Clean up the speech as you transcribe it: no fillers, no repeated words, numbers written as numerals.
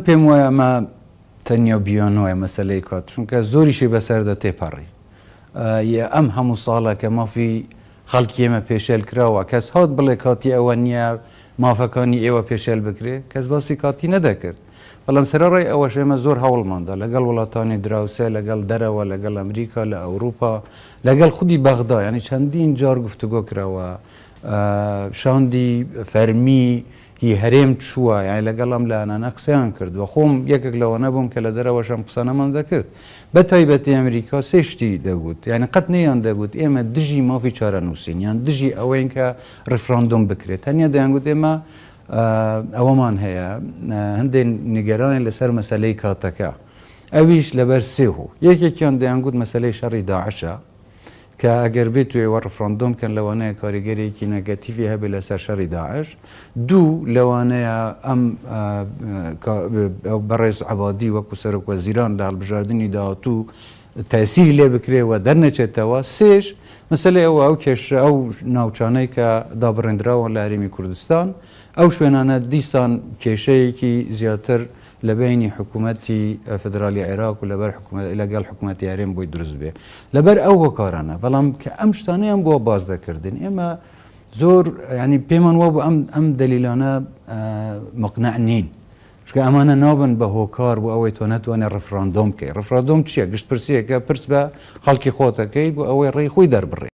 پێم وایە ئەمە تەنیا بیانەوەی مەسلەی کات چونکە زۆریشی بەسەردا تێپەڕی ئەم هەموو ساڵە کە مافی خەڵکی ئێمە پێشێل کراوە کەس هات بڵێ کاتی ئەوە نییە مافەکانی ئێوە پێشێل بکرێ کەس باسی کاتی نەدەکرد بەڵام سەرڕای ئەوەش ئێمە زۆر هەوڵماندا لەگەڵ وڵاتانی دراوسێ لەگەڵ دەرەوە لەگەڵ ئەمریکا لە ئەوروپا لەگەڵ خودی بەغدا ینی چەندین جار گفتوگۆ کراوە شاندی فەرمی هی هەرێم چووە یانی لەگەڵم لایەنانە قسەیان کردووە خۆم یەکێک لەوە نەبووم کە لە دەرەوەشم قسانەمان دەکرد بە تایبەتی ئەمریکا سێشتی دەگوت یعنی قەت نەیان دەگوت ئێمە دژی مافی چارەنووسین یان دژی ئەوەین کە ڕفراندۆم بکرێت تەنیا دەیانگوت ئێمە ئەوەمان هەیە هەندێک نیگەرانی لەسەر مەسلەی کاتەکە ئەویش لەبەر سێه یەکێکیان دەیانگوت مەسلەی شەڕی داعشە کە ئەگەر بێت توێوە ڕفراندۆم کەن لەوانەیە کاریگەرێکی نەگەتیڤی هەبێ لەسەر شەڕی داعش دوو لەوانەیە ئەم بەڕێز عەبادی وەکو سەرۆک وەزیران لە هەڵبژاردننی داهاتوو تەسیری لێ بکرێەوە دەرنەچێتەوە سێش مەسلەی ئەوە ئەو کێشە ئەو ناوچانەی کە دابڕێنراوە لە هەرێمی کوردستان ئەو شوێنانە دیسان کێشەیەکی زیاتر لە بینی حکوومەتی فدرالی عێراق و لەگەڵ حکوومەتی هەرێم بۆی دروست بێ لەبەر ئەو هۆکارانە بەڵام کە ئەم شتانەیان بۆ باز دەکردن ئێمە زۆر ینی پێمان وە بۆ ئەم دەلیلانە مقنع نین چکە ئەمانە نابن بە هۆکار بۆ ئەوەی تۆ نەتوانێت ڕفراندۆم بکەی ڕفراندۆم چییە گشتپرسیەکە پرس بە خەڵکی خۆتەکەی بۆ ئەوەی ڕێی خۆی دەربڕێ